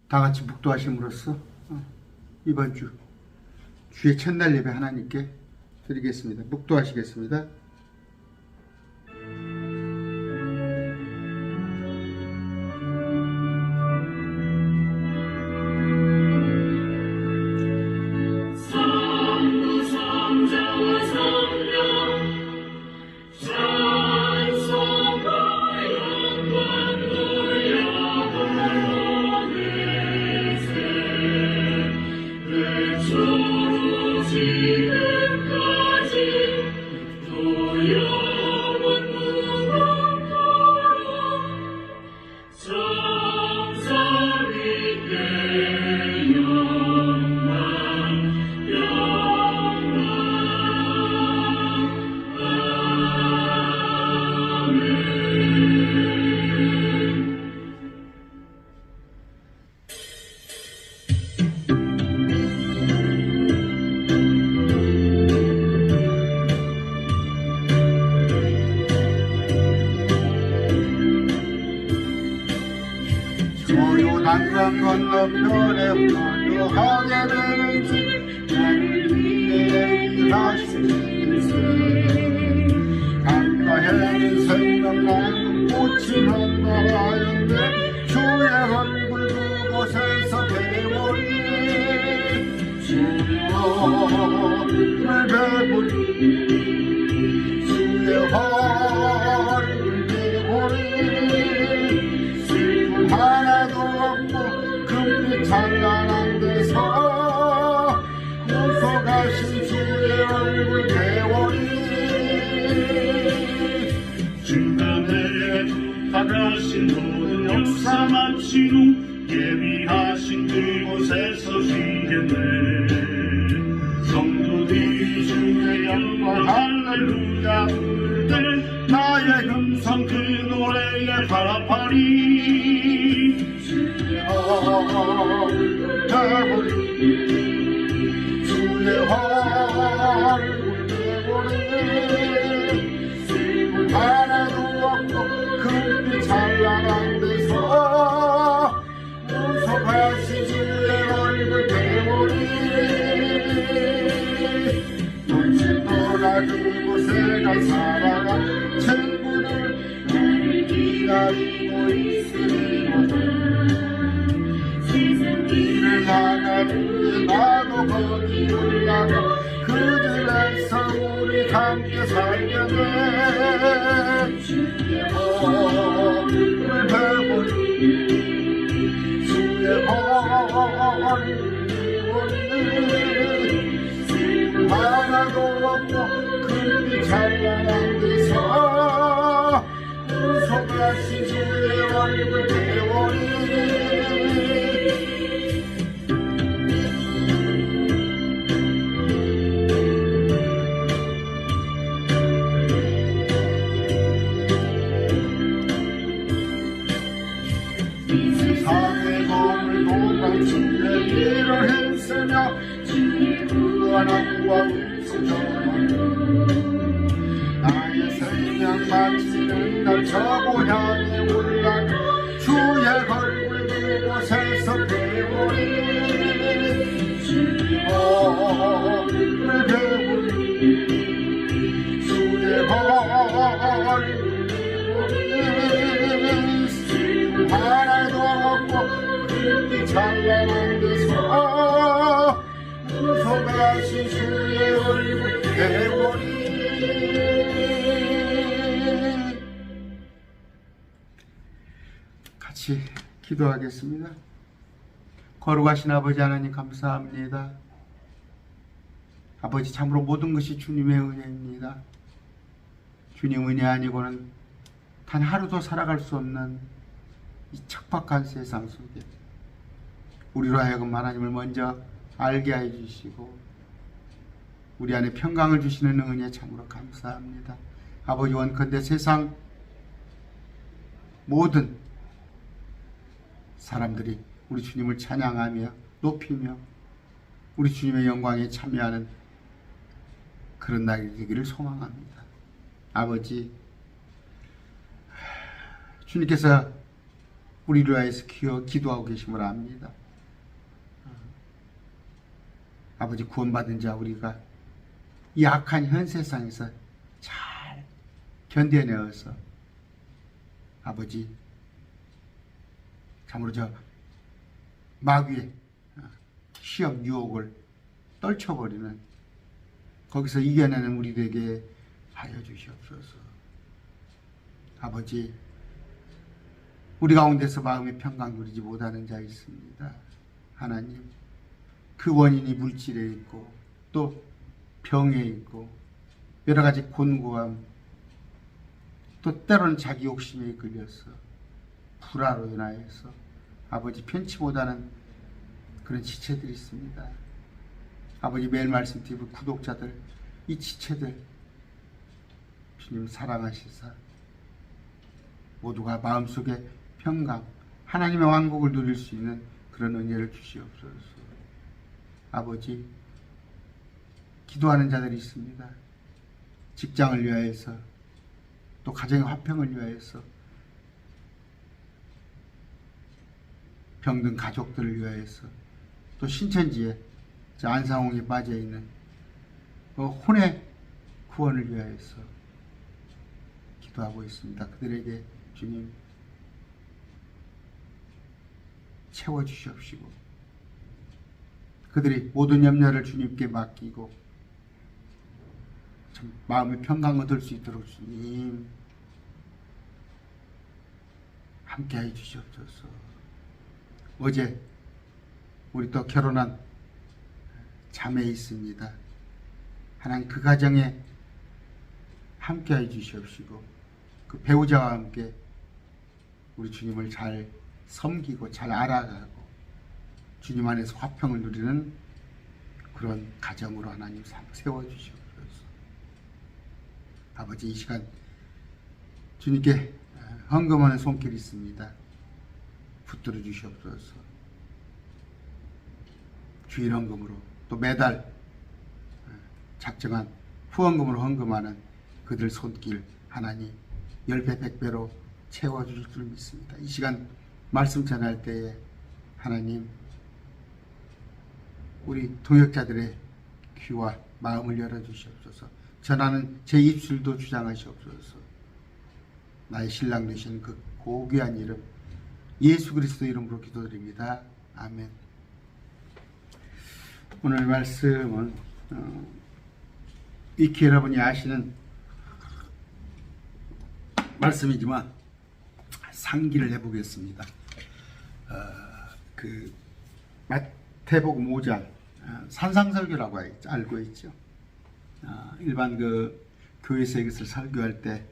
다 같이 묵도하심으로써 이번 주의 첫날 예배 하나님께 드리겠습니다. 묵도하시겠습니다. 요단강 건너편에 건너가게 되는지 나를 위해 일하신 주님 강가에는 생명나는 꽃이 만나라는데 주의 얼굴 그곳에서 배우리 주의 얼굴 배우리 주의 얼굴 배우리 슬픔 하나도 없고 금빛 찬란한 데서 웃어가신 주의 얼굴 배우리 중간에 부탁하신 모든 역사 마친 후 예비하신 그곳에서 쉬겠네. 성도들이 주의 영광 할렐루야 부를 때 나의 음성 그 노래에 바라파리 주의 얼굴 배우리 주의 얼굴 배우리 슬픔 하나도 없고 금빛 찬란한 데서 웃어가신 주의 얼굴 배우리 눈치 떠나 그곳에 간 사랑아 친구들 나를 기다리고 있으리로다 길을 나가는데 나도 거기 올라가 그들에서 우리 함께 살겠네 주의 얼굴 배우리 주의 얼굴 배우리 슬픔 하나도 없고 금빛 찬란한 데서 웃어가신 주의 얼굴 배우리 세상의 몸을 동안 주의 길을 힘쓰며 주의 구원함과 웃음 전하며 나의 생명 마치는 날 저 고향에 올라가 주의 얼굴 그곳에서 배우리 주의 얼굴 배우리 주의 얼굴 배우리 슬픔 하나도 없고 금빛 찬란한 데서 웃어가신 주의 얼굴 배우리 같이 기도하겠습니다. 거룩하신 아버지 하나님 감사합니다. 아버지 참으로 모든 것이 주님의 은혜입니다. 주님 은혜 아니고는 단 하루도 살아갈 수 없는 이 척박한 세상 속에 우리로 하여금 하나님을 먼저 알게 해주시고 우리 안에 평강을 주시는 은혜 참으로 감사합니다. 아버지 원컨대 세상 모든 사람들이 우리 주님을 찬양하며 높이며 우리 주님의 영광에 참여하는 그런 날이 되기를 소망합니다. 아버지, 주님께서 우리를 위해서 기도하고 계심을 압니다. 아버지, 구원받은 자 우리가 이 악한 현 세상에서 잘 견뎌내어서 아버지 참으로 저 마귀의 시험 유혹을 떨쳐버리는, 거기서 이겨내는 우리에게 하여 주시옵소서. 아버지, 우리 가운데서 마음의 평강 누리지 못하는 자 있습니다. 하나님, 그 원인이 물질에 있고 또 병에 있고 여러 가지 곤고함, 또 때로는 자기 욕심에 이끌려서 불화로 인하여서 아버지 편치 못하는 그런 지체들이 있습니다. 아버지, 매일 말씀 TV 구독자들, 이 지체들 주님 사랑하시사 모두가 마음속에 평강, 하나님의 왕국을 누릴 수 있는 그런 은혜를 주시옵소서. 아버지, 기도하는 자들이 있습니다. 직장을 위하여서, 또 가정의 화평을 위하여서, 병든 가족들을 위하여서, 또 신천지에 안상홍에 빠져있는 혼의 구원을 위하여서 기도하고 있습니다. 그들에게 주님 채워주시옵시고, 그들이 모든 염려를 주님께 맡기고 참 마음의 평강을 얻을 수 있도록 주님 함께해 주시옵소서. 어제 우리 또 결혼한 자매 있습니다. 하나님, 그 가정에 함께해 주시옵시고, 그 배우자와 함께 우리 주님을 잘 섬기고 잘 알아가고 주님 안에서 화평을 누리는 그런 가정으로 하나님 세워주시옵소서. 아버지, 이 시간 주님께 헌금하는 손길이 있습니다. 붙들어 주시옵소서. 주일 헌금으로, 또 매달 작정한 후원금으로 헌금하는 그들 손길 하나님 10배 100배로 채워주실 줄 믿습니다. 이 시간 말씀 전할 때에 하나님, 우리 동역자들의 귀와 마음을 열어주시옵소서. 전하는 제 입술도 주장하시옵소서. 나의 신랑 되신 그 고귀한 이름 예수 그리스도 이름으로 기도드립니다. 아멘. 오늘 말씀은 익히 여러분이 아시는 말씀이지만 상기를 해보겠습니다. 그 마태복음 5장 산상설교라고 알고 있죠. 일반 그 교회에서 이것을 설교할 때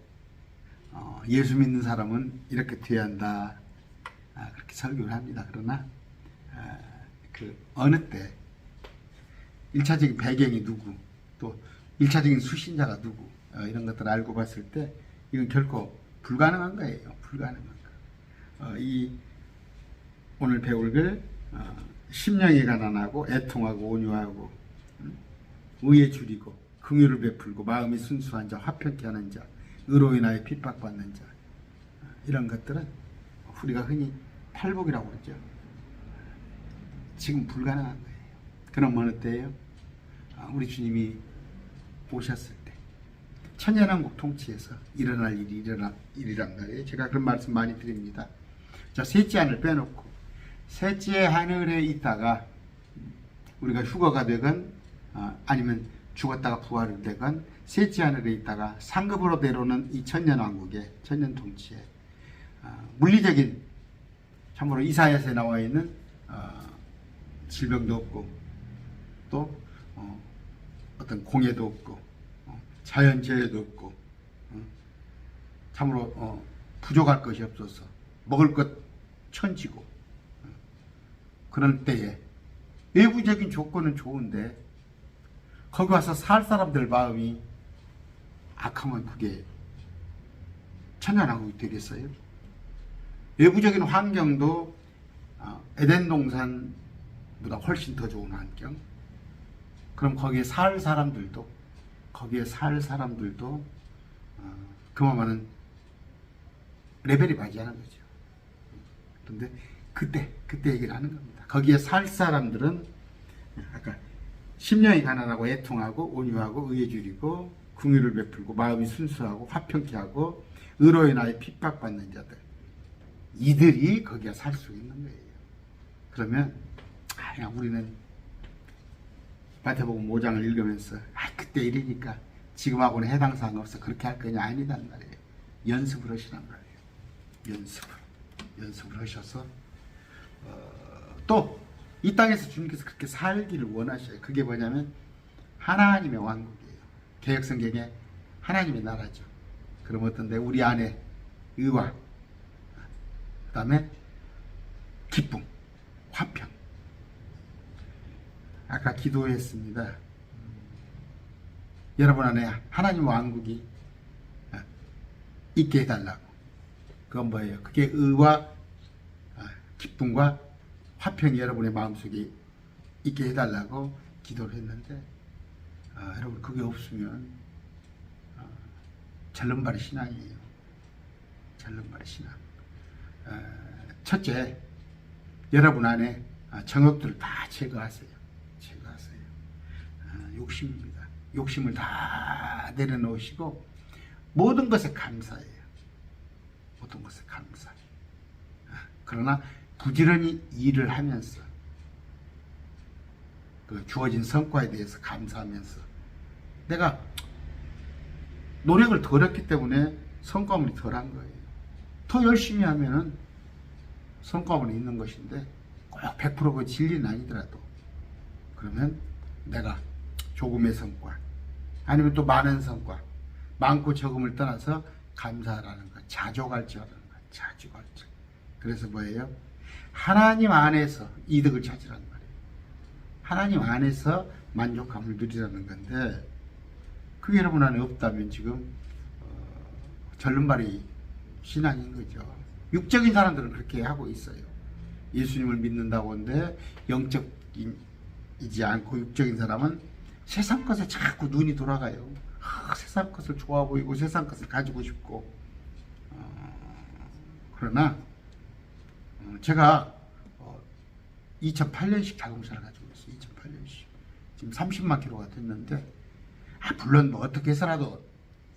예수 믿는 사람은 이렇게 돼야 한다, 그렇게 설교를 합니다. 그러나 그 어느 때 1차적인 배경이 누구, 또 1차적인 수신자가 누구, 이런 것들을 알고 봤을 때 이건 결코 불가능한 거예요. 불가능한 거. 이 오늘 배울 글 심령이 가난하고 애통하고 온유하고 의에 줄이고 긍휼을 베풀고 마음이 순수한 자, 화평케 하는 자, 의로 인하여 핍박받는 자, 이런 것들은 우리가 흔히 팔복이라고 그러죠. 지금 불가능한 거예요. 그럼 어느 때예요? 우리 주님이 오셨을 때, 천년왕국 통치에서 일어날 일이란 말이에요. 제가 그런 말씀 많이 드립니다. 자, 셋째 하늘 빼놓고 셋째 하늘에 있다가 우리가 휴거가 되건 아니면 죽었다가 부활을 되건 셋째 하늘에 있다가 상급으로 내려오는 이 천년왕국의 천년통치에 물리적인, 참으로 이사야서에 나와 있는 질병도 없고 또 어떤 공해도 없고 자연재해도 없고 참으로 부족할 것이 없어서 먹을 것 천지고, 그럴 때에 외부적인 조건은 좋은데 거기 와서 살 사람들 마음이 악하면 그게 천년왕국이 되겠어요? 외부적인 환경도 에덴 동산보다 훨씬 더 좋은 환경, 그럼 거기에 살 사람들도 그만한 레벨이 맞지 않은 거죠. 그런데 그때 얘기를 하는 겁니다. 거기에 살 사람들은 아까 심령이 가난하고 애통하고 온유하고 의에 줄이고 긍휼을 베풀고 마음이 순수하고 화평케 하고 의로 인하여 핍박받는 자들, 이들이 거기에 살 수 있는 거예요. 그러면 그냥 우리는 마태복음 5장을 읽으면서 그때 이러니까 지금하고는 해당 사항 없어 그렇게 할 거냐, 아니단 말이에요. 연습을 하시란 말이에요. 연습을 하셔서 또 이 땅에서 주님께서 그렇게 살기를 원하셔요. 그게 뭐냐면 하나님의 왕국이에요. 개혁성경에 하나님의 나라죠. 그럼 어떤데 우리 안에 의와 그 다음에 기쁨, 화평. 아까 기도했습니다. 여러분 안에 하나님 왕국이 있게 해달라고. 그건 뭐예요? 그게 의와 기쁨과 화평이 여러분의 마음속에 있게 해달라고 기도를 했는데 여러분 그게 없으면 절름발이 신앙이에요. 절름발이 신앙. 첫째, 여러분 안에 정욕들을 다 제거하세요. 욕심입니다. 욕심을 다 내려놓으시고 모든 것에 감사해요. 모든 것에 감사. 그러나 부지런히 일을 하면서 그 주어진 성과에 대해서 감사하면서 내가 노력을 덜 했기 때문에 성과물이 덜한 거예요. 더 열심히 하면은 성과물이 있는 것인데 꼭 100% 그 진리는 아니더라도 그러면 내가 조금의 성과 아니면 또 많은 성과, 많고 적음을 떠나서 감사라는 것, 자족할지라는 것, 자족할지. 그래서 뭐예요? 하나님 안에서 이득을 찾으라는 말이에요. 하나님 안에서 만족감을 누리라는 건데 그게 여러분 안에 없다면 지금 절름발이 신앙인 거죠. 육적인 사람들은 그렇게 하고 있어요. 예수님을 믿는다고 하는데 영적이지 않고 육적인 사람은 세상 것에 자꾸 눈이 돌아가요. 세상 것을 좋아 보이고 세상 것을 가지고 싶고 그러나 제가 2008년식 자동차를 가지고 있어요. 2008년식. 지금 30만 킬로가 됐는데 물론 뭐 어떻게 해서라도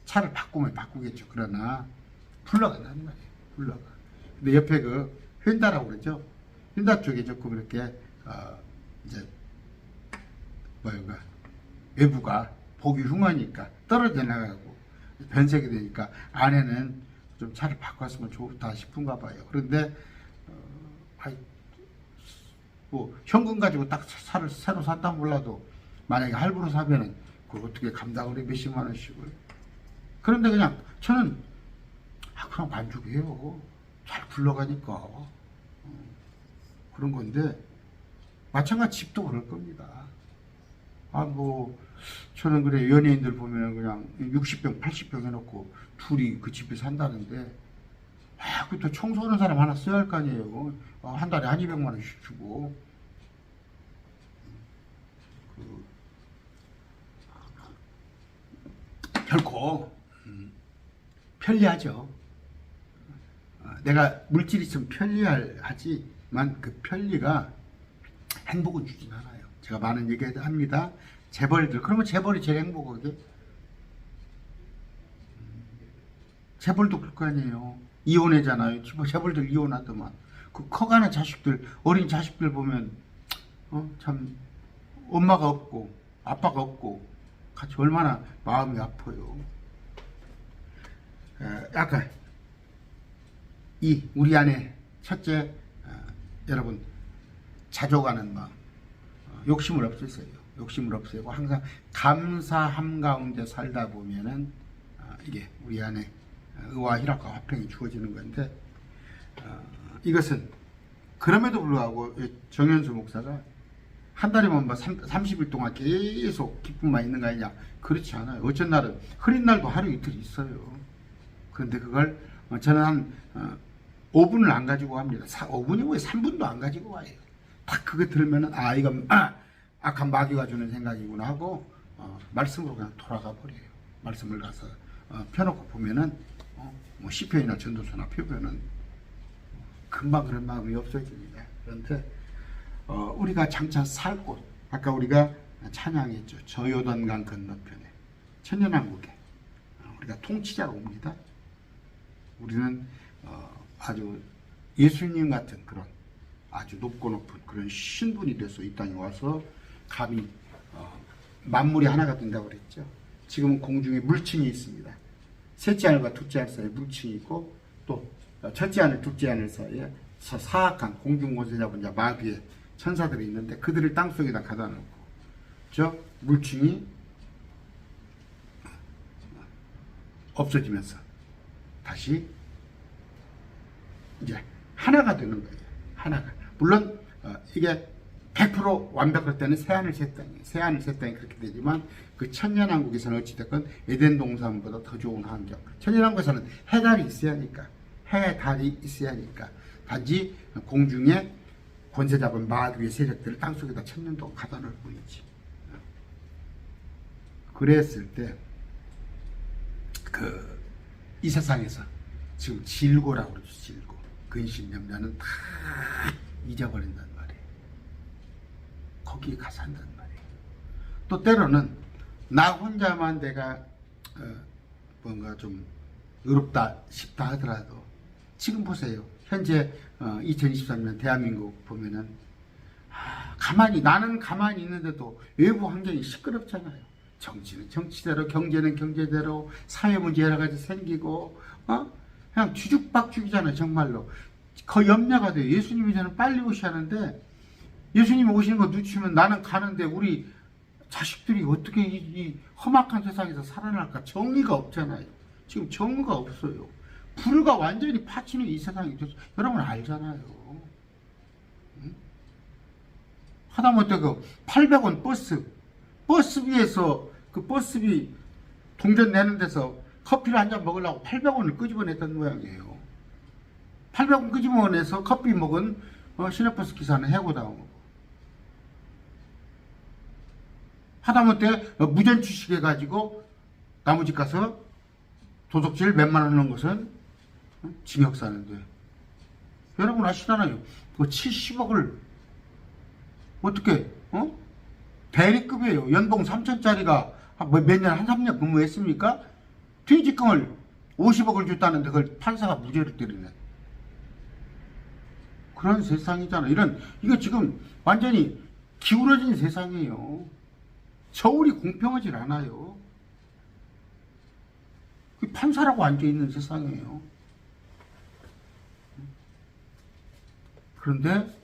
차를 바꾸면 바꾸겠죠. 그러나 굴러간다는 말이에요. 굴러가. 근데 옆에 그 휀다라고 그러죠. 휀다 쪽에 조금 이렇게 이제 뭐인가 외부가 보기 흉하니까 떨어져 나가고 변색이 되니까 안에는 좀 차를 바꿨으면 좋다 싶은가 봐요. 그런데 뭐 현금 가지고 딱 차를 새로 샀다 몰라도 만약에 할부로 사면은 그걸 어떻게 감당을 해 몇십만 원씩을. 그런데 그냥 저는 그냥 만족해요. 잘 굴러가니까 그런 건데 마찬가지 집도 그럴 겁니다. 뭐 저는 그래 연예인들 보면 그냥 60평 80평 해놓고 둘이 그 집에 산다는데 그또 청소하는 사람 하나 써야 할 거 아니에요. 한 달에 200만 원씩 주고 결코 편리하죠. 내가 물질이 있으면 편리하지만 그 편리가 행복을 주진 않아요. 제가 많은 얘기 합니다. 재벌들, 그러면 재벌이 제일 행복하게? 재벌도 그럴 거 아니에요. 이혼하잖아요. 재벌들 이혼하더만. 그 커가는 자식들, 어린 자식들 보면 참 엄마가 없고 아빠가 없고 같이 얼마나 마음이 아파요. 아까 우리 안에 첫째 여러분 자족하는 마음, 욕심을 없애세요. 욕심을 없애고 항상 감사함 가운데 살다 보면은 이게 우리 안에 의와 희락과 화평이 주어지는 건데 이것은 그럼에도 불구하고 정현수 목사가 한 달이면 뭐 30일 동안 계속 기쁨만 있는 거 아니냐? 그렇지 않아요. 어쩐 날은 흐린 날도 하루 이틀 있어요. 그런데 그걸 저는 한 5분을 안 가지고 합니다. 5분이 왜 3분도 안 가지고 와요. 딱 그거 들으면은 이건 악한 마귀가 주는 생각이구나 하고 말씀으로 그냥 돌아가 버려요. 말씀을 가서 펴놓고 보면은 뭐 시편이나 전도서나 표변은 금방 그런 마음이 없어집니다. 그런데 우리가 장차 살 곳, 아까 우리가 찬양했죠. 저 요단강 건너편에 천년왕국에 우리가 통치자로 옵니다. 우리는 아주 예수님 같은 그런 아주 높고 높은 그런 신분이 돼서 이 땅에 와서 감히 만물이 하나가 된다고 그랬죠. 지금은 공중에 물층이 있습니다. 셋째 하늘과 둘째 하늘 사이에 물층이 있고 또 첫째 하늘 둘째 하늘 사이에 사악한 공중 권세 잡은 자 마귀의 천사들이 있는데 그들을 땅속에다 가다 놓고 저 물층이 없어지면서 다시 이제 하나가 되는 거예요. 하나가. 물론 이게 100% 완벽할 때는 새하늘 새 땅이에요. 새하늘 새 땅이 그렇게 되지만 그 천년왕국에서는 어찌됐건 에덴 동산보다 더 좋은 환경. 천년왕국에서는 해달이 있어야 하니까 해, 달이 있어야 하니까 단지 공중에 권세 잡은 마귀의 세력들을 땅속에다 천년 동안 가다 놓을 뿐이지. 그랬을 때 이 세상에서 지금 질고라고 그러죠. 질고. 근심, 염려는 다 잊어버린단 말이에요. 거기에 가서 한단 말이에요. 또 때로는 나 혼자만 내가 뭔가 좀 의롭다 싶다 하더라도 지금 보세요. 현재 2023년 대한민국 보면은 나는 가만히 있는데도 외부 환경이 시끄럽잖아요. 정치는 정치대로, 경제는 경제대로, 사회 문제 여러 가지 생기고 그냥 뒤죽박죽이잖아요. 정말로 거의 염려가 돼요. 예수님이 저는 빨리 오시는데 예수님이 오시는 거 늦추면 나는 가는데 우리 자식들이 어떻게 이 험악한 세상에서 살아날까? 정의가 없잖아요. 지금 정의가 없어요. 불과 완전히 파치는 이 세상이 여러분 알잖아요. 응? 하다못해 그 800원 버스비에서 그 버스비 동전 내는 데서 커피를 한 잔 먹으려고 800원을 끄집어냈던 모양이에요. 800원 끄집어내서 커피 먹은 시내버스 기사는 해고당하고 하다못해 무전 취식해가지고 나무집 가서 도둑질 몇만 원 하는 것은 징역 사는데 여러분 아시잖아요. 그 70억을 어떻게 대리급이에요. 연봉 3천짜리가 몇 년 한 3년 근무했습니까? 퇴직금을 50억을 줬다는데 그걸 판사가 무죄를 때리네. 그런 세상이잖아. 이거 지금 완전히 기울어진 세상이에요. 저울이 공평하지 않아요. 판사라고 앉아있는 세상이에요. 그런데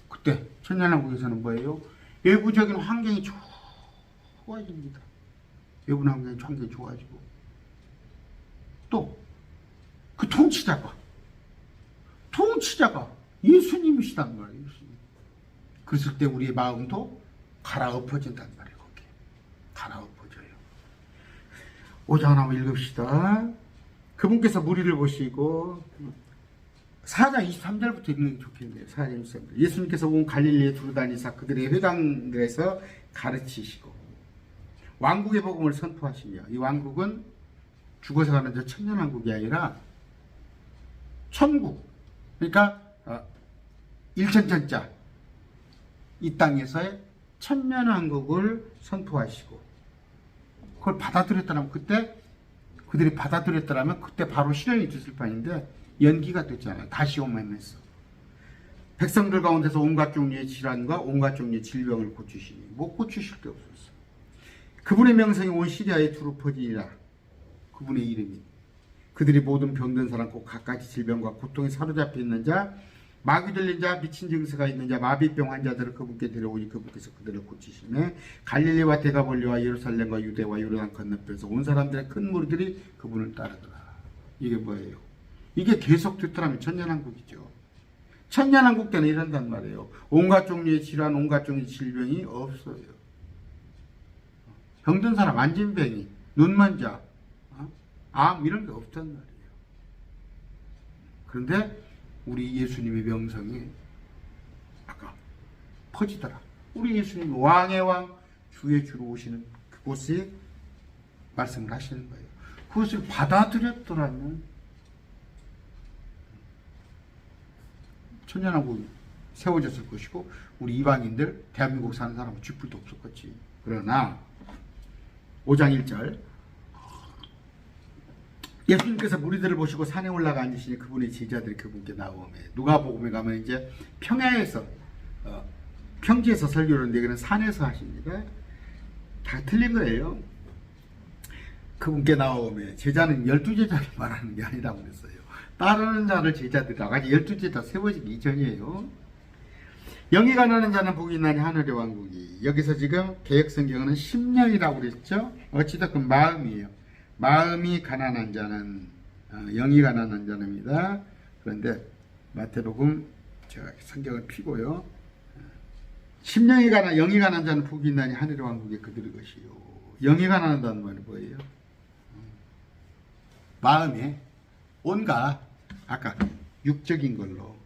그때 천년왕국에서는 뭐예요? 외부적인 환경이 좋아집니다. 외부 환경이 좋아지고 또 그 통치자가 예수님이시단 말이에요. 예수님. 그랬을 때 우리의 마음도 갈아엎어진단 말이에요. 거기에 갈아엎어져요. 5장 한번 읽읍시다. 그분께서 무리를 보시고 4장 23절부터 읽는 게 좋겠네요. 4장 23절. 예수님께서 온 갈릴리에 두루다니사 그들의 회당들에서 가르치시고 왕국의 복음을 선포하시며 이 왕국은 죽어서 가는 저 천년왕국이 아니라 천국, 그러니까 일천천자 이 땅에서의 천년왕국을 선포하시고 그걸 받아들였더라면 그들이 받아들였더라면 그때 바로 실현이 됐을 판인데 연기가 됐잖아요. 다시 오면서 백성들 가운데서 온갖 종류의 질환과 온갖 종류의 질병을 고치시니 못 고치실 게 없었어. 그분의 명성이 온 시리아에 두루 퍼지니라. 그분의 이름이 그들이 모든 병든 사람 곧 각가지 질병과 고통에 사로잡혀 있는 자, 마귀 들린 자, 미친 증세가 있는 자, 마비병 환자들을 그분께 데려오니 그분께서 그들을 고치시네. 갈릴리와 데가볼리와 예루살렘과 유대와 요르단 건너편에서 온 사람들의 큰 무리들이 그분을 따르더라. 이게 뭐예요? 이게 계속됐더라면 천년왕국이죠. 천년왕국 때는 이런단 말이에요. 온갖 종류의 질환, 온갖 종류의 질병이 없어요. 병든 사람, 안진뱅이, 눈먼자, 암 이런 게 없단 말이에요. 그런데 우리 예수님의 명성이 아까 퍼지더라. 우리 예수님 왕의 왕, 주의 주로 오시는 그곳에 말씀을 하시는 거예요. 그것을 받아들였더라면 천년왕국이 세워졌을 것이고 우리 이방인들 대한민국 사는 사람은 쥐뿔도 없었겠지. 그러나 5장 1절 예수님께서 무리들을 보시고 산에 올라가 앉으시니 그분의 제자들이 그분께 나오매 누가복음에 가면 이제 평야에서 평지에서 설교를 하는데 그는 산에서 하십니다. 다 틀린 거예요. 그분께 나오매 제자는 12제자를 말하는 게 아니라고 그랬어요. 따르는 자를 제자들이라고 하지 12제자 세워지기 이전이에요. 영이 가난한 자는 복이 있나니 하늘의 왕국이. 여기서 지금 개역성경은 10년이라고 그랬죠. 어찌됐건 마음이에요. 마음이 가난한 자는 영이 가난한 자입니다. 그런데 마태복음 제가 성경을 피고요. 10년이 가난 영이 가난한 자는 복이 있나니 하늘의 왕국이 그들의 것이요. 영이 가난하다는 말이 뭐예요? 마음에 온갖 아까 육적인 걸로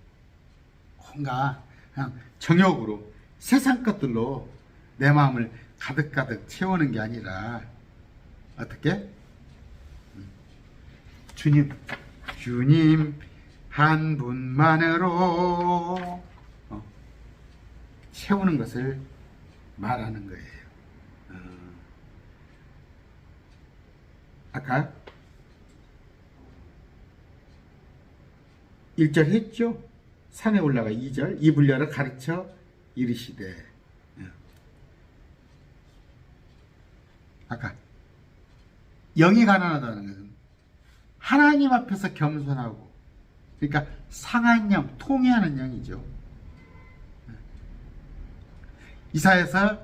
온갖 그냥 정욕으로 세상 것들로 내 마음을 가득가득 채우는 게 아니라 어떻게? 주님 한 분만으로 채우는 것을 말하는 거예요. 아까 1절 했죠? 산에 올라가 2절 이 분야를 가르쳐 이르시되 아까 영이 가난하다는 것은 하나님 앞에서 겸손하고 그러니까 상한 영, 통회하는 영이죠. 이사야서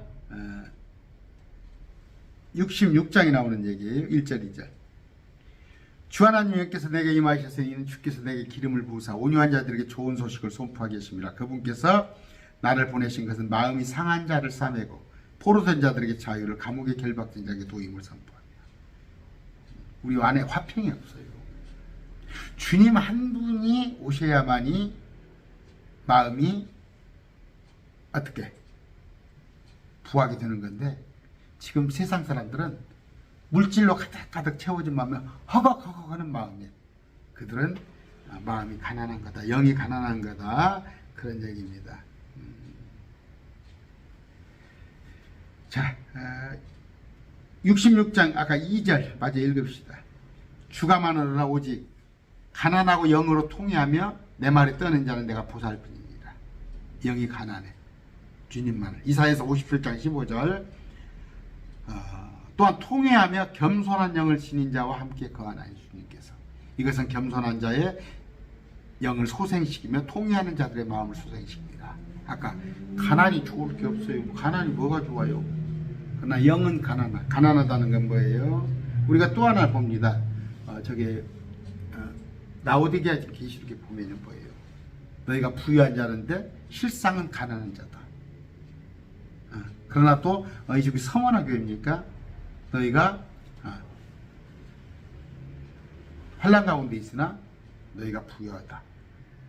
66장에 나오는 얘기예요. 1절 2절 주 하나님께서 내게 임하셔서 이는 주께서 내게 기름을 부으사 온유한 자들에게 좋은 소식을 선포하게 하십니다. 그분께서 나를 보내신 것은 마음이 상한 자를 싸매고 포로된 자들에게 자유를 감옥에 결박된 자에게 도임을 선포합니다. 우리 안에 화평이 없어요. 주님 한 분이 오셔야만이 마음이 어떻게 부하게 되는 건데 지금 세상 사람들은 물질로 가득가득 채워진 마음에 허걱허걱 하는 마음이에요. 그들은 마음이 가난한 거다. 영이 가난한 거다. 그런 얘기입니다. 자, 66장 아까 2절 마저 읽읍시다. 주가 많으나 오직 가난하고 영으로 통회하며 내 말에 떠는 자는 내가 보살뿐입니다. 영이 가난해. 주님만을. 이사야서 57장 15절 또한 통회하며 겸손한 영을 지닌 자와 함께 거하나니 주님께서. 이것은 겸손한 자의 영을 소생시키며 통회하는 자들의 마음을 소생시킵니다. 아까 가난이 좋을 게 없어요. 가난이 뭐가 좋아요? 그러나 영은 가난하다는 건 뭐예요? 우리가 또 하나 봅니다. 라오디게아 계시록에 보면은 뭐예요? 너희가 부유한 자인데 실상은 가난한 자다. 그러나 또 이 집이 성원화 교회입니까? 너희가 환난 가운데 있으나 너희가 부유하다.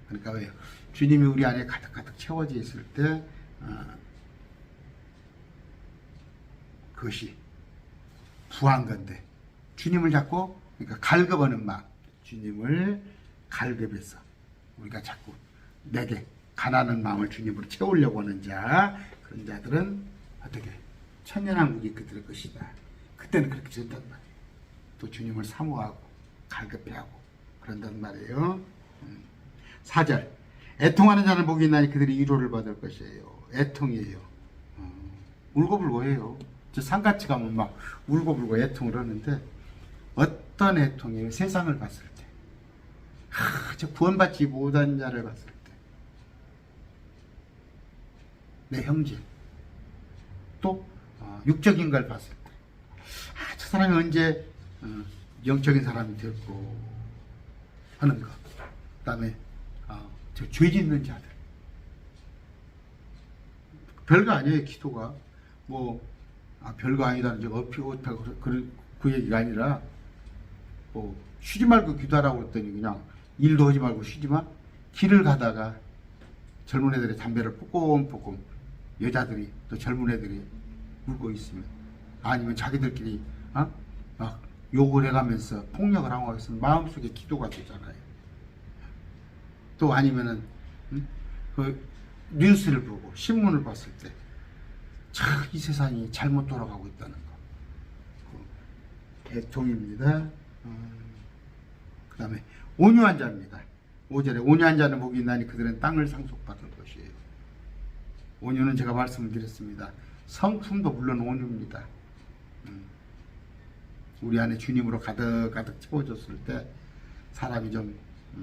그러니까 왜요? 주님이 우리 안에 가득가득 채워져 있을 때 그것이 부한 건데 주님을 잡고 그러니까 갈급하는 마음 주님을 갈급해서 우리가 자꾸 내게 가난한 마음을 주님으로 채우려고 하는 자 그런 자들은 어떻게 천년왕국이 그들의 것이다. 그때는 그렇게 된단 말이에요. 또 주님을 사모하고 갈급해하고 그런단 말이에요. 4절 애통하는 자는 복이 있나니 그들이 위로를 받을 것이에요. 애통이에요. 울고불고 해요. 저 산같이 가면 막 울고불고 애통을 하는데 어떤 애통이에요? 세상을 봤을 때 저 구원받지 못한 자를 봤을 때 내 형제 또 육적인 걸 봤을 때 저 사람이 언제 영적인 사람이 됐고 하는 것 그 다음에 저 죄 짓는 자들 별거 아니에요. 기도가 뭐 별거 아니다는 저 어피고 그 얘기가 아니라 뭐 쉬지 말고 기도하라고 했더니 그냥 일도 하지 말고 쉬지만 길을 가다가 젊은 애들이 담배를 뽀꼼뽀꼼 여자들이 또 젊은 애들이 물고 있으면 아니면 자기들끼리 막 욕을 해가면서 폭력을 하고 있으면 마음속에 기도가 되잖아요. 또 아니면은 그 뉴스를 보고 신문을 봤을 때 참 이 세상이 잘못 돌아가고 있다는 거. 개통입니다. 그 다음에 온유한 자입니다. 5절에 온유한 자는 복이 있나니 그들은 땅을 상속받을 것이에요. 온유는 제가 말씀을 드렸습니다. 성품도 물론 온유입니다. 우리 안에 주님으로 가득가득 채워졌을 때 사람이 좀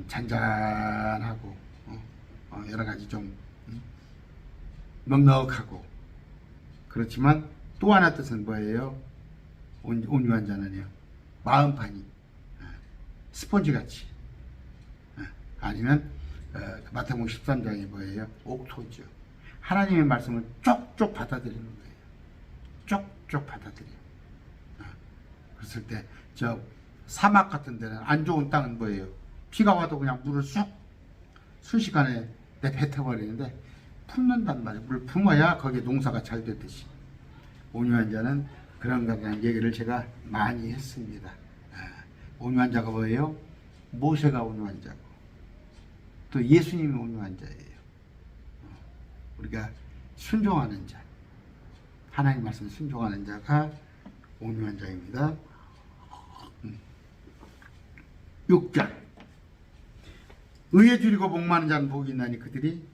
잔잔하고 여러 가지 좀 넉넉하고, 그렇지만 또 하나 뜻은 뭐예요? 온유한 자는요, 마음판이 스폰지같이, 아니면 마태복음 13장이 뭐예요? 옥토죠. 하나님의 말씀을 쪽쪽 받아들이는 거예요. 쪽쪽 받아들여요. 그랬을 때 저 사막 같은 데는, 안 좋은 땅은 뭐예요? 비가 와도 그냥 물을 쑥 순식간에 내뱉어버리는데 품는단 말이에요. 물 품어야 거기에 농사가 잘 되듯이. 온유한 자는 그런 거에 대한 얘기를 제가 많이 했습니다. 온유한 자가 뭐예요? 모세가 온유한 자고, 또 예수님이 온유한 자예요. 우리가 순종하는 자, 하나님 말씀 순종하는 자가 온유한 자입니다. 6절, 의에 줄이고 목마른 자는 복이 있나니 그들이,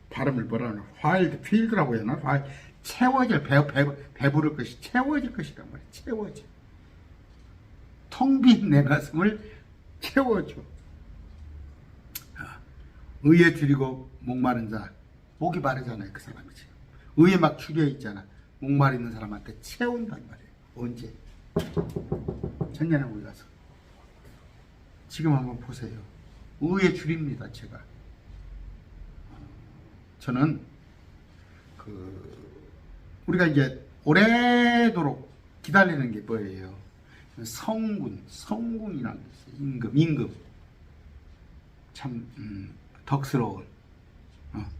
발음을 뭐라 하나, 화일드 필드라고 해야 하나, 채워질, 배부를 것이 채워질 것이란 말이야. 채워져. 텅 빈 내 가슴을 채워줘. 의에 줄이고 목마른 자, 목이 마르잖아요. 그 사람이 지금 의에 막 줄여 있잖아. 목마르는 사람한테 채운단 말이에요. 언제? 천년왕국에 가서. 지금 한번 보세요. 의에 줄입니다. 제가. 저는 우리가 이제 오래도록 기다리는 게 뭐예요? 성군이라는 게 있어요. 임금. 참 덕스러운,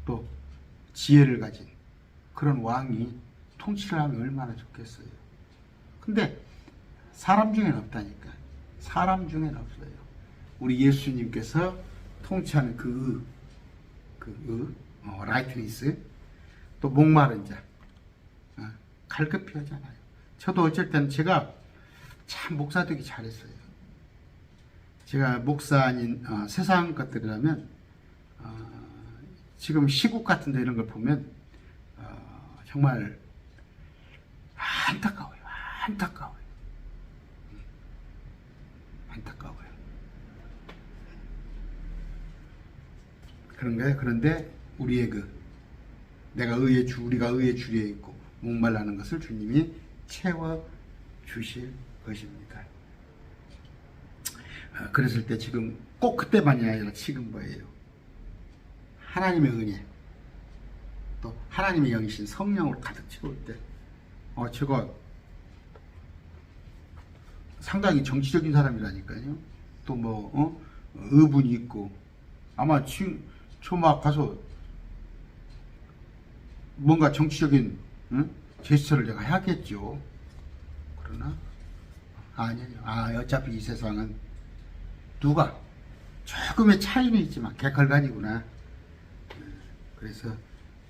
또 지혜를 가진 그런 왕이 통치를 하면 얼마나 좋겠어요. 근데 사람 중에는 없다니까. 사람 중에는 없어요. 우리 예수님께서 통치하는 라이트니스, 또 목마른 자, 갈급히 하잖아요. 저도 어쩔 때는 제가 참 목사 되기 잘했어요. 제가 목사 아닌 세상 것들이라면 지금 시국 같은 데 이런 걸 보면 정말 안타까워요. 안타까워요. 그런 거예요. 그런데 우리의 우리가 의에 줄여 있고 목말라는 것을 주님이 채워 주실 것입니다. 그랬을 때 지금 꼭 그때만이 아니라 지금 뭐예요? 하나님의 은혜, 또 하나님의 영이신 성령으로 가득 채울 때, 제가 상당히 정치적인 사람이라니까요. 또 의분이 있고, 아마 지금 저 막 가서 뭔가 정치적인 제스처를 내가 해야겠죠. 그러나 아니에요. 어차피 이 세상은 누가 조금의 차이는 있지만 객관이구나. 그래서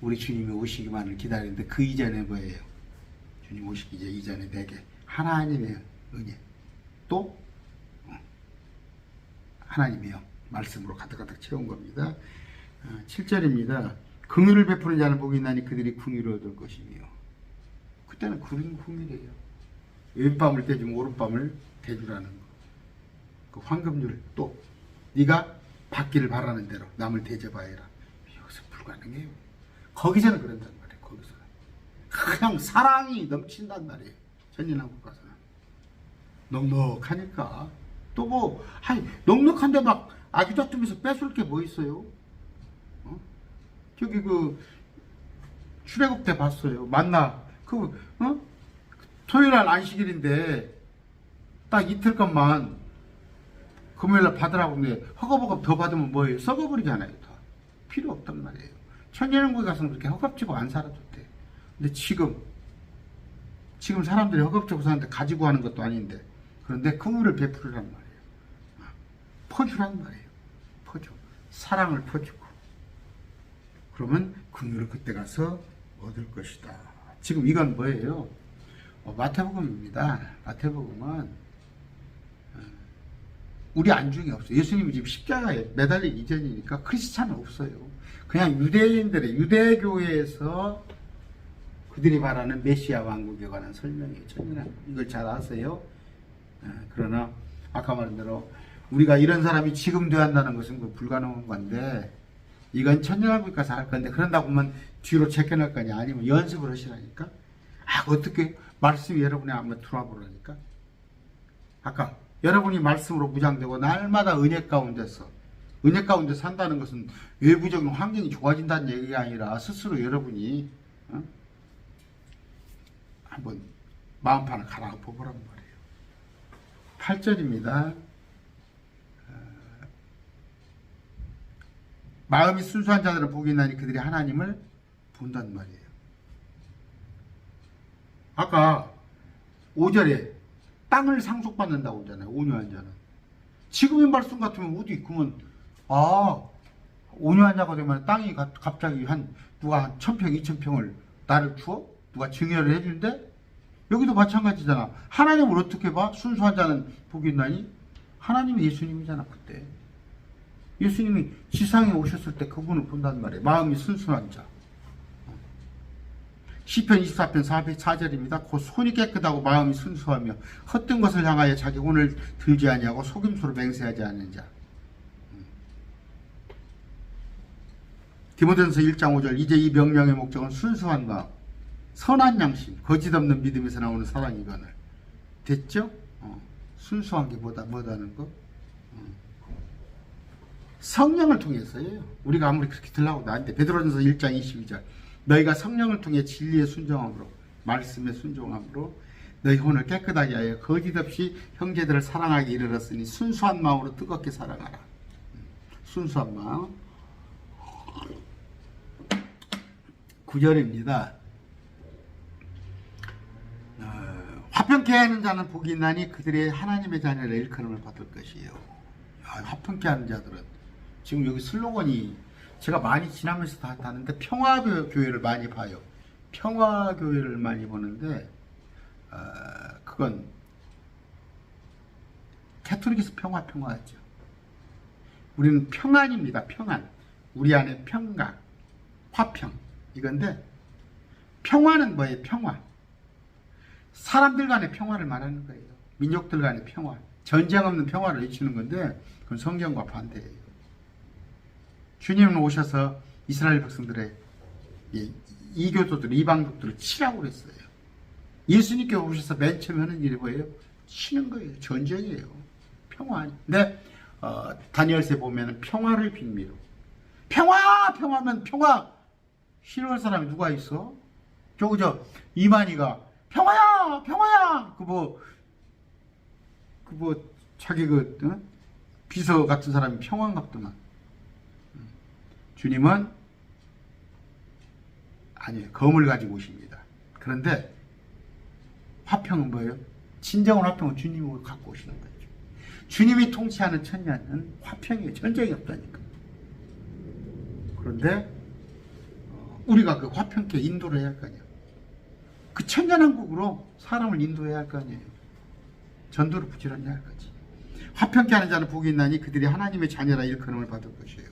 우리 주님이 오시기만을 기다리는데 그 이전에 뭐예요? 주님 오시기 이전에 내게 하나님의 은혜, 또 하나님의 영, 말씀으로 가득가득 채운 겁니다. 7절입니다. 긍휼을 베푸는 자는 복이 있나니 그들이 긍휼을 얻을 것이며. 그때는 긍휼이에요. 왼밤을 떼주면 오른밤을 대주라는 거. 그 황금률, 또 네가 받기를 바라는 대로 남을 대접하여라. 여기서 불가능해요. 거기서는 그런단 말이에요. 거기서는 그냥 사랑이 넘친단 말이에요. 천년왕국 가서는 넉넉하니까. 또 넉넉한데 막 아기 다투면서 뺏을 게 뭐 있어요? 저기 출애굽 때 봤어요. 만나 토요일 날 안식일인데 딱 이틀간만 금요일 날 받으라고 하는데 허겁허겁 더 받으면 뭐예요? 썩어버리잖아요. 다 필요 없단 말이에요. 천년왕국에 가서는 그렇게 허겁지겁 안 살아도 돼. 근데 지금 사람들이 허겁지겁 사는데 가지고 하는 것도 아닌데, 그런데 긍휼을 베푸르란 말이에요. 퍼주란 말이에요. 퍼줘. 사랑을 퍼주고, 그러면 긍휼을 그때 가서 얻을 것이다. 지금 이건 뭐예요? 마태복음입니다. 마태복음은 우리 안중에 없어요. 예수님이 지금 십자가에 매달리기 이전이니까 크리스찬은 없어요. 그냥 유대인들의 유대교회에서 그들이 말하는 메시아 왕국에 관한 설명이에요. 천년왕국. 이걸 잘 아세요. 그러나 아까 말한 대로 우리가 이런 사람이 지금 되한다는 것은 불가능한 건데, 이건 천년왕국에 가서 할 건데, 그런다고 하면 뒤로 제껴낼 거냐, 아니면 연습을 하시라니까. 어떻게 말씀이 여러분의 한번 들어와 보라니까. 아까 여러분이 말씀으로 무장되고 날마다 은혜 가운데서, 은혜 가운데 산다는 것은 외부적인 환경이 좋아진다는 얘기가 아니라 스스로 여러분이 한번 마음판을 갈아엎어 보란 말이에요. 8절입니다. 마음이 순수한 자들은 복이 있나니 그들이 하나님을 본단 말이에요. 아까 5절에 땅을 상속받는다고 하잖아요. 온유한 자는. 지금의 말씀 같으면 어디 그러면 온유한 자가 되면 땅이 갑자기 누가 한 1000평 2000평을 나를 주어? 누가 증여를 해준대? 여기도 마찬가지잖아. 하나님을 어떻게 봐? 순수한 자는 복이 있나니? 하나님이 예수님이잖아. 그때 예수님이 지상에 오셨을 때 그분을 본단 말이에요. 마음이 순수한 자. 시편 24편 4절입니다. 곧 손이 깨끗하고 마음이 순수하며 헛된 것을 향하여 자기 혼을 들지 아니하고 속임수로 맹세하지 않는 자. 디모데전서 1장 5절 이제 이 명령의 목적은 순수한 마음, 선한 양심, 거짓 없는 믿음에서 나오는 사랑이거늘. 됐죠? 순수한 게 뭐다는 거? 성령을 통해서예요. 우리가 아무리 그렇게 들라고 나한테 베드로전서 1장 22절 너희가 성령을 통해 진리의 순종함으로 말씀의 순종함으로 너희 혼을 깨끗하게 하여 거짓 없이 형제들을 사랑하게 이르렀으니 순수한 마음으로 뜨겁게 사랑하라. 순수한 마음. 9절입니다. 화평케 하는 자는 복이 있나니 그들이 하나님의 자녀를 일컬음을 받을 것이에요. 화평케 하는 자들은 지금 여기 슬로건이 제가 많이 지나면서 다 봤는데 평화교회를 많이 봐요. 평화교회를 많이 보는데 그건 캐톨릭에서 평화하죠. 우리는 평안입니다. 평안. 우리 안에 평강, 화평 이건데 평화는 뭐예요? 평화. 사람들 간의 평화를 말하는 거예요. 민족들 간의 평화. 전쟁 없는 평화를 외치는 건데 그건 성경과 반대예요. 주님은 오셔서 이스라엘 백성들의 이교도들, 이방족들을 치라고 그랬어요. 예수님께 오셔서 맨 처음 하는 일이 뭐예요? 치는 거예요. 전쟁이에요. 평화. 근데 다니엘서에 보면 평화를 빙미로. 평화면 평화. 싫어할 사람이 누가 있어? 이만희가 평화야. 자기 비서 같은 사람이 평화인갑더만. 주님은 아니에요. 검을 가지고 오십니다. 그런데 화평은 뭐예요? 진정한 화평은 주님이 갖고 오시는 거죠. 주님이 통치하는 천년은 화평이에요. 전쟁이 없다니까. 그런데 우리가 그 화평케 인도를 해야 할 거 아니에요. 그 천년왕국으로 사람을 인도해야 할 거 아니에요. 전도를 부지런히 할 거지. 화평케 하는 자는 복이 있나니 그들이 하나님의 자녀라 일컬음을 받을 것이에요.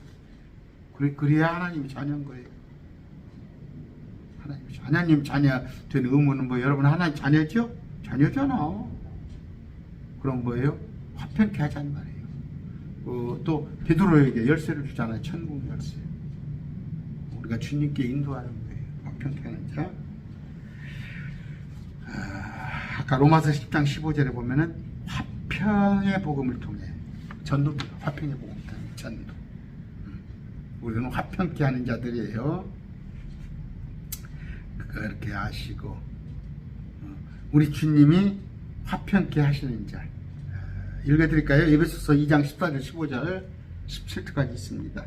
그래야 하나님의 자녀인 거예요. 하나님 자녀 된 의무는 뭐 여러분 하나님 자녀죠? 자녀잖아. 그럼 뭐예요? 화평케 하자는 말이에요. 또 베드로에게 열쇠를 주잖아요. 천국 열쇠. 우리가 주님께 인도하는 거예요. 화평케 하는 자. 아까 로마서 10장 15절에 보면은 화평의 복음을 통해 전도입니다. 화평의 복음을 통해 전도. 우리는 화평케 하는 자들이에요. 그렇게 아시고 우리 주님이 화평케 하시는 자 읽어드릴까요? 에베소서 2장 14절 15절 17절까지 있습니다.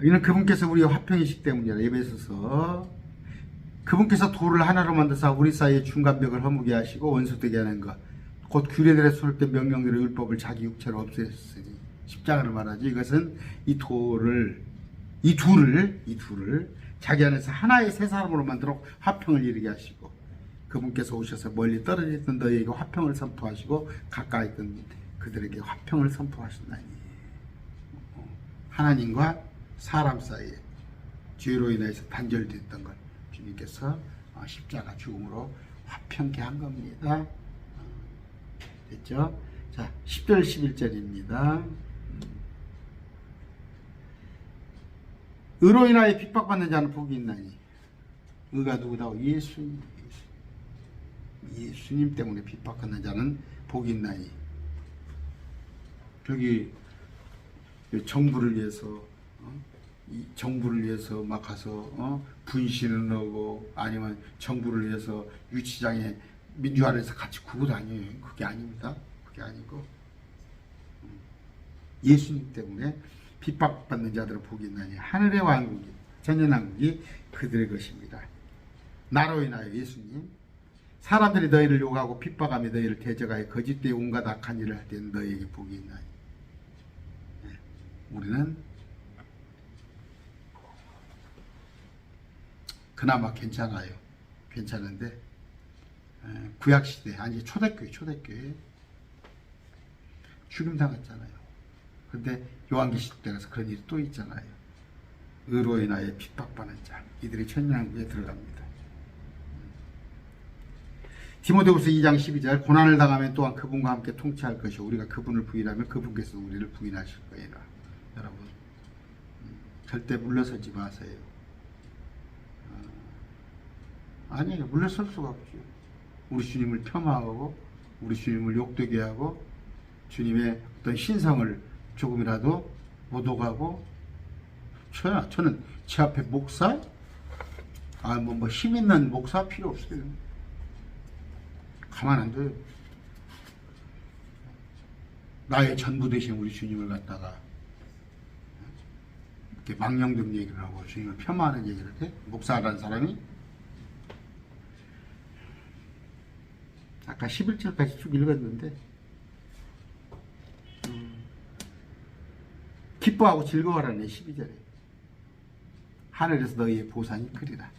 이는 그분께서 우리의 화평이시기 때문이라. 에베소서 그분께서 돌을 하나로 만드사 우리 사이에 중간벽을 허무게 하시고 원수되게 하는 것 곧 규례들의 수록된 명령대로 율법을 자기 육체로 없애셨으니 십자가를 말하죠. 이것은 이 둘을 자기 안에서 하나의 새 사람으로 만들어 화평을 이루게 하시고, 그분께서 오셔서 멀리 떨어져 있던 너희에게 화평을 선포하시고 가까이 있던 그들에게 화평을 선포하신다니. 하나님과 사람 사이에 죄로 인해서 단절됐던 걸 주님께서 십자가 죽음으로 화평케 한 겁니다. 됐죠? 자, 10절 11절입니다. 의로 인하여 핍박받는 자는 복이 있나니. 의가 누구다? 예수님 때문에 핍박받는 자는 복이 있나니. 저기 정부를 위해서 이 정부를 위해서 막 가서 분신을 넣고, 아니면 정부를 위해서 유치장에 민주화에서 같이 구고 다녀요. 그게 아닙니다. 그게 아니고 예수님 때문에 핍박받는 자들은 복이 있나니 하늘의 왕국이, 전연왕국이 그들의 것입니다. 나로 인하여 예수님, 사람들이 너희를 욕하고 핍박하며 너희를 대적하여 거짓되이 온갖 악한 일을 할 때는 너희에게 복이 있나니. 우리는 그나마 괜찮아요. 괜찮은데 구약시대, 아니 초대교회 죽임당했잖아요. 근데 요한계시록 때 가서 그런 일이 또 있잖아요. 의로 인하여 핍박받는 자, 이들이 천년왕국에 들어갑니다. 디모데후서 2장 12절, 고난을 당하면 또한 그분과 함께 통치할 것이요 우리가 그분을 부인하면 그분께서 우리를 부인하실 거니라. 여러분, 절대 물러서지 마세요. 아니에요. 물러설 수가 없죠. 우리 주님을 폄하하고 우리 주님을 욕되게 하고 주님의 어떤 신성을 조금이라도 모독하고, 저는 제 앞에 목사, 뭐 힘 있는 목사 필요 없어요. 가만 안 둬요. 나의 전부 되신 우리 주님을 갖다가 이렇게 망령된 얘기를 하고 주님을 폄하하는 얘기를 해? 목사라는 사람이? 아까 11절까지 쭉 읽었는데 기뻐하고 즐거워라네. 12절에 하늘에서 너희의 보상이 크리라.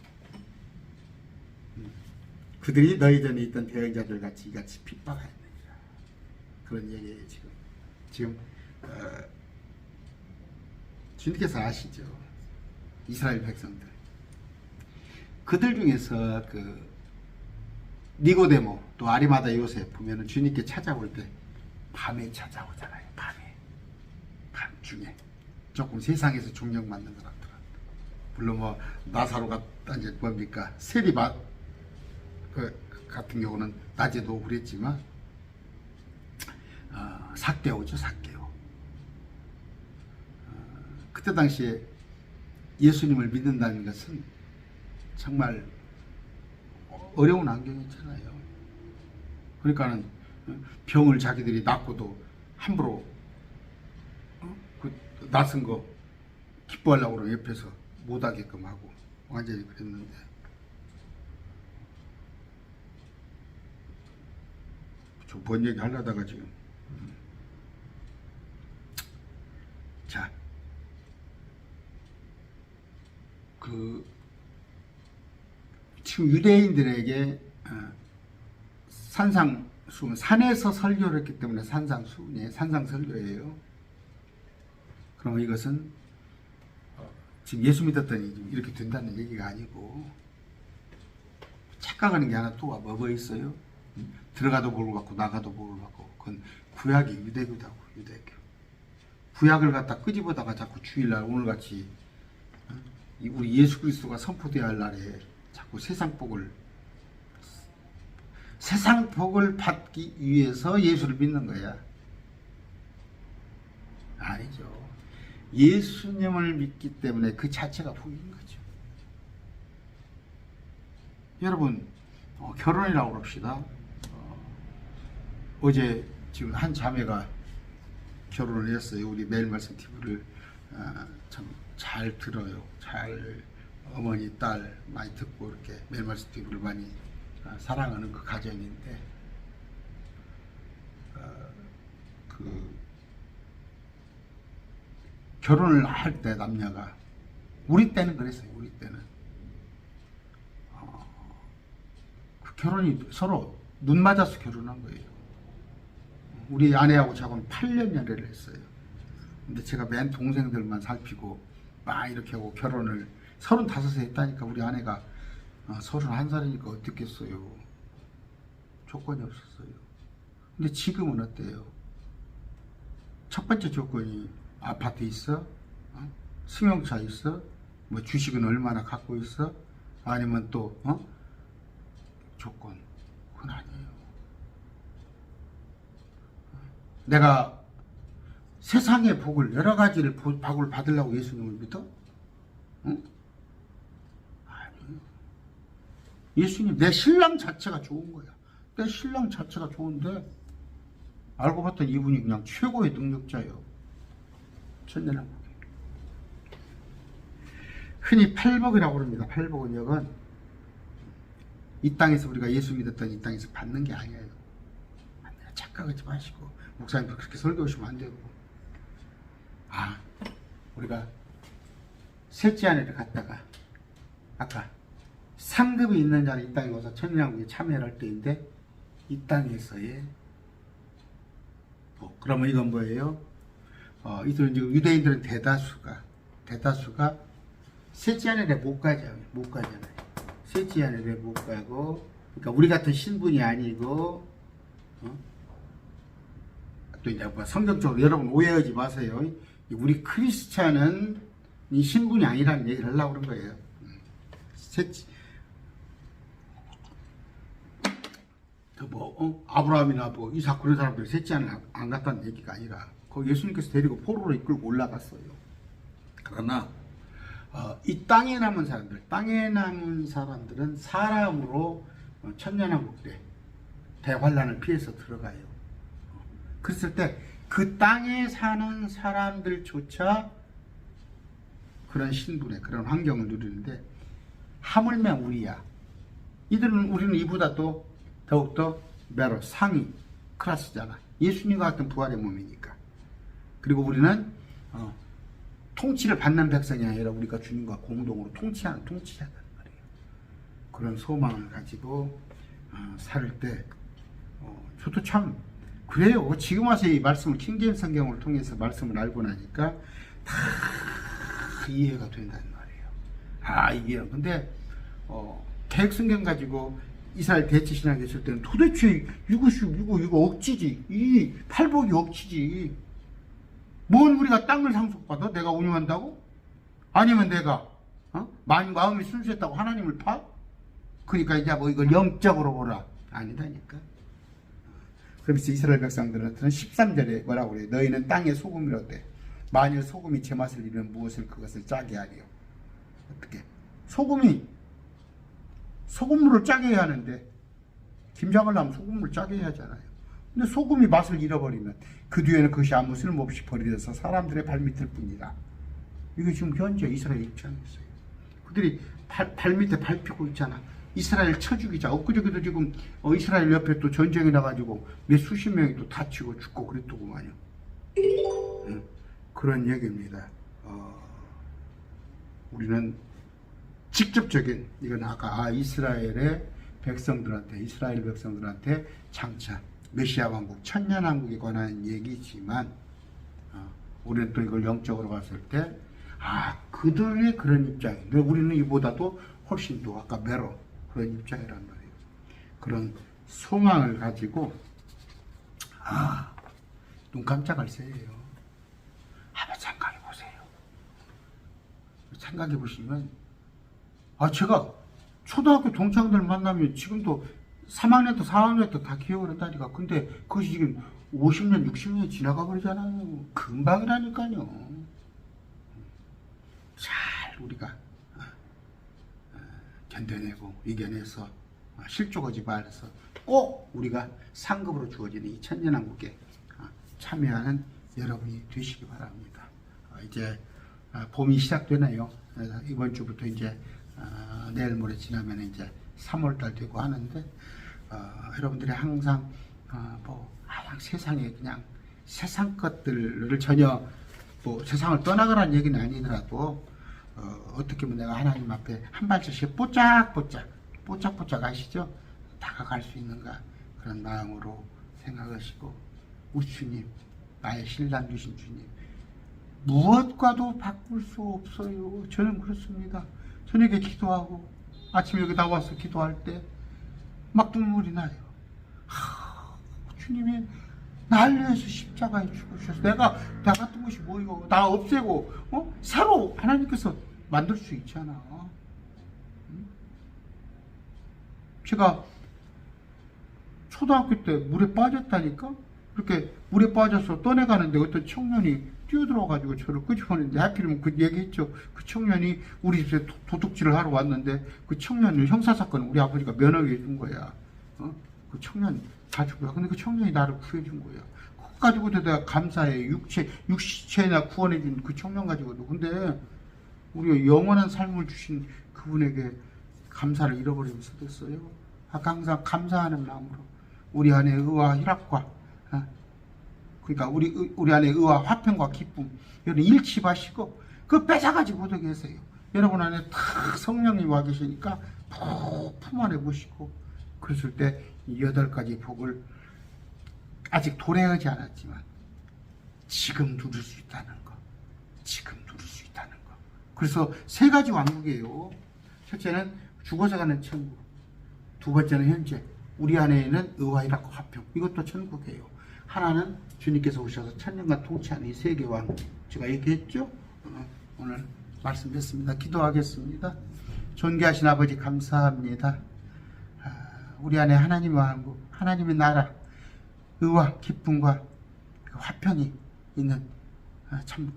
그들이 너희 전에 있던 대언자들 같이 이같이 핍박하였느니라. 그런 얘기예요. 지금 주님께서 아시죠? 이스라엘 백성들, 그들 중에서 그 니고데모 또 아리마다 요셉 보면은 주님께 찾아올 때 밤에 찾아오잖아요. 밤 중에 조금 세상에서 존경받는 사람들은, 물론 뭐 나사로가 이제 뭡니까 세리맛 같은 경우는 낮에도 그랬지만 삭개오죠. 그때 당시에 예수님을 믿는다는 것은 정말 어려운 환경이잖아요. 그러니까는 병을 자기들이 낫고도 함부로 그 낯선 거 기뻐하려고 그러면 옆에서 못하게끔 하고 완전히 그랬는데, 좀 뭔 얘기 하려다가 지금 자, 지금 유대인들에게 산상수훈, 산에서 설교를 했기 때문에 산상수훈이에요. 산상설교예요. 그럼 이것은 지금 예수 믿었더니 이렇게 된다는 얘기가 아니고, 착각하는 게 하나 또 뭐 있어요? 들어가도 복을 받고 나가도 복을 받고. 그건 구약이 유대교다고. 유대교 구약을 갖다 끄집어다가 자꾸 주일날 오늘같이 우리 예수 그리스도가 선포되어야 할 날에 자꾸 세상 복을 받기 위해서 예수를 믿는 거야. 아니죠. 예수님을 믿기 때문에 그 자체가 복인 거죠. 여러분, 결혼이라고 그럽시다. 어제 지금 한 자매가 결혼을 했어요. 우리 매일 말씀 TV를 참 잘 들어요. 잘 어머니, 딸 많이 듣고 이렇게 매일 말씀 TV를 많이 사랑하는 그 가정인데, 결혼을 할 때 남녀가 우리 때는 그랬어요. 우리 때는 그 결혼이 서로 눈 맞아서 결혼한 거예요. 우리 아내하고 저하고는 8년 연애를 했어요. 근데 제가 맨 동생들만 살피고 막 이렇게 하고 결혼을 35세 했다니까. 우리 아내가 31살이니까 어떻겠어요. 조건이 없었어요. 근데 지금은 어때요? 첫 번째 조건이 아파트 있어? 승용차 있어? 뭐 주식은 얼마나 갖고 있어? 아니면 또 조건. 그건 아니에요. 내가 세상의 복을 여러 가지를 복을 받으려고 예수님을 믿어? 응? 아니에요. 예수님 내 신랑 자체가 좋은 거야. 내 신랑 자체가 좋은데 알고 봤더니 이분이 그냥 최고의 능력자예요. 천년왕국. 흔히 팔복이라고 그럽니다. 팔복은역은 이 땅에서 우리가 예수 믿었던 이 땅에서 받는 게 아니에요. 착각하지 마시고 목사님 그렇게 설교하시면 안 되고. 우리가 셋째 아내를 갔다가 아까 상급이 있는 자는 이 땅에 와서 천년왕국에 참여할 때인데 이 땅에서의 그러면 이건 뭐예요? 이들은 지금 유대인들은 대다수가 셋째 아내를 못 가잖아요. 셋째 아내를 못 가고, 그러니까 우리 같은 신분이 아니고, 또 이제 뭐 성경적으로 여러분 오해하지 마세요. 우리 크리스찬은 이 신분이 아니라는 얘기를 하려고 그런 거예요. 아브라함이나 뭐 이삭 그런 사람들이 셋째 아내를 안 갔다는 얘기가 아니라 거기 예수님께서 데리고 포로로 이끌고 올라갔어요. 그러나 이 땅에 남은 사람들은 사람으로 천년왕국 때 대환란을 피해서 들어가요. 그랬을 때 그 땅에 사는 사람들조차 그런 신분에 그런 환경을 누리는데 하물며 우리야. 우리는 이보다 또 더욱더 메로 상위 클래스잖아. 예수님과 같은 부활의 몸이니까. 그리고 우리는 통치를 받는 백성이 아니라 우리가 주님과 공동으로 통치하는 통치자단 말이에요. 그런 소망을 가지고 살 때 저도 참 그래요. 지금 와서 이 말씀을 킹제임스 성경을 통해서 말씀을 알고 나니까 다 이해가 된다는 말이에요. 이게 근데 개혁성경 가지고 이스라엘 대체신앙 했을 때는 도대체 이거 억지지. 이 팔복이 억지지. 뭔 우리가 땅을 상속받아? 내가 운영한다고? 아니면 내가 마음이 순수했다고 하나님을 파? 그러니까 이제 뭐 이걸 영적으로 보라. 아니다니까. 그래서 이스라엘 백성들은 13절에 뭐라고 그래요? 너희는 땅의 소금이로되 만일 소금이 제맛을 잃으면 무엇을 그것을 짜게 하리요. 어떻게? 소금물을 짜게 해야 하는데 김장을 하면 소금물을 짜게 해야 하잖아요. 근데 소금이 맛을 잃어버리면 그 뒤에는 그것이 아무 쓸모없이 버려져서 사람들의 발밑일 뿐이다. 이게 지금 현재 이스라엘 입장이었어요. 그들이 발밑에 밟히고 있잖아. 이스라엘 쳐 죽이자. 엊그저께도 지금 이스라엘 옆에 또 전쟁이 나가지고 몇 수십 명이 또 다치고 죽고 그랬더구만요. 그런 얘기입니다. 우리는 직접적인 이건 아까 이스라엘 백성들한테 장차 메시아 왕국 천년왕국에 관한 얘기지만 우리는 또 이걸 영적으로 봤을 때 그들의 그런 입장인데 우리는 이보다도 훨씬 더 아까 메로 그런 입장이란 말이에요. 그런 소망을 가지고 눈 깜짝할 새예요. 한번 생각해 보세요. 생각해 보시면 제가 초등학교 동창들 만나면 지금도 3학년 때 4학년 때 다 기억을 한다니까. 근데 그것이 지금 50년 60년이 지나가 버리잖아요. 금방이라니까요. 잘 우리가 견뎌내고 이겨내서 실족하지 말아서 꼭 우리가 상급으로 주어지는 이 천년왕국에 참여하는 여러분이 되시기 바랍니다. 이제 봄이 시작되네요. 이번 주부터 이제 내일 모레 지나면 이제 3월달 되고 하는데 여러분들이 항상 세상에 그냥 세상 것들을 전혀 뭐 세상을 떠나가라는 얘기는 아니더라도 어떻게 보면 내가 하나님 앞에 한 발짝씩 뽀짝뽀짝 아시죠? 다가갈 수 있는가 그런 마음으로 생각하시고 우리 주님, 나의 신랑 주신 주님 무엇과도 바꿀 수 없어요. 저는 그렇습니다. 저녁에 기도하고 아침에 여기 나와서 기도할 때 막 눈물이 나요. 주님이 날 위해서 십자가에 죽으셔서 내가 나 같은 것이 뭐요? 나 없애고 새로 하나님께서 만들 수 있잖아. 제가 초등학교 때 물에 빠졌다니까? 그렇게 물에 빠져서 떠내가는데 어떤 청년이 뛰어들어가지고 저를 끄집어내는데 하필이면 그 얘기했죠. 그 청년이 우리 집에 도둑질을 하러 왔는데 그 청년을 형사사건을 우리 아버지가 면허해 준 거야. 그 청년 다 죽어요. 근데 그 청년이 나를 구해준 거야. 그거 가지고도 내가 감사해. 육시체나 구원해 준 그 청년 가지고도. 근데 우리가 영원한 삶을 주신 그분에게 감사를 잃어버리면서 됐어요. 항상 감사하는 마음으로 우리 안에 의와 희락과 그러니까 우리 안에 의와 화평과 기쁨 이런 일치하시고 그 뺏어가지고 어디 계세요. 여러분 안에 다 성령님 와 계시니까 품 안에 보시고 그랬을 때 이 8가지 복을 아직 도래하지 않았지만 지금 누릴 수 있다는 거. 지금 누릴 수 있다는 거. 그래서 3가지 왕국이에요. 첫째는 죽어서 가는 천국. 두 번째는 현재 우리 안에는 의와 희락과 화평. 이것도 천국이에요. 하나는 주님께서 오셔서 천년간 통치하는 이 세계 왕국. 제가 얘기했죠? 오늘 말씀드렸습니다. 기도하겠습니다. 존귀하신 아버지 감사합니다. 우리 안에 하나님의 왕국, 하나님의 나라, 의와 기쁨과 화평이 있는 참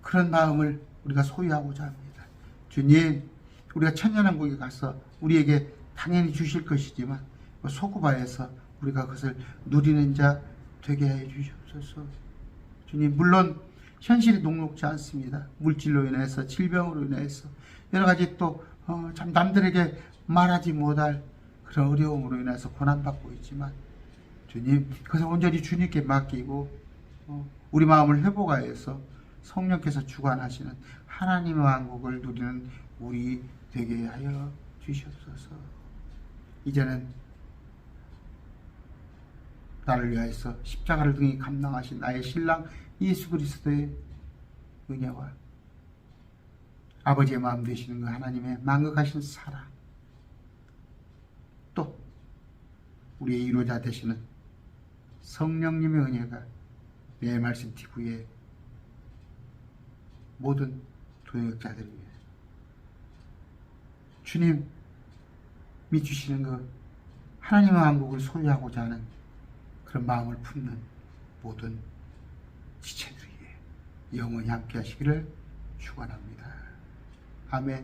그런 마음을 우리가 소유하고자 합니다. 주님, 우리가 천년왕국에 가서 우리에게 당연히 주실 것이지만 소구바에서 우리가 그것을 누리는 자 되게 해 주시옵소서. 주님, 물론 현실이 녹록지 않습니다. 물질로 인해서, 질병으로 인해서 여러 가지 또 참 남들에게 말하지 못할 그런 어려움으로 인해서 고난받고 있지만 주님, 그것을 온전히 주님께 맡기고 우리 마음을 회복하여서 성령께서 주관하시는 하나님의 왕국을 누리는 우리 되게 하여 주시옵소서. 이제는 나를 위하여서 십자가를 등에 감당하신 나의 신랑 예수 그리스도의 은혜와 아버지의 마음 되시는 그 하나님의 만극하신 사랑, 또 우리의 이루자 되시는 성령님의 은혜가 내 말씀 TV의 모든 동역자들을 위해 주님이 주시는 그 하나님의 왕국을 소유하고자 하는 그런 마음을 품는 모든 지체들 위해 영원히 함께 하시기를 축원합니다. 아멘.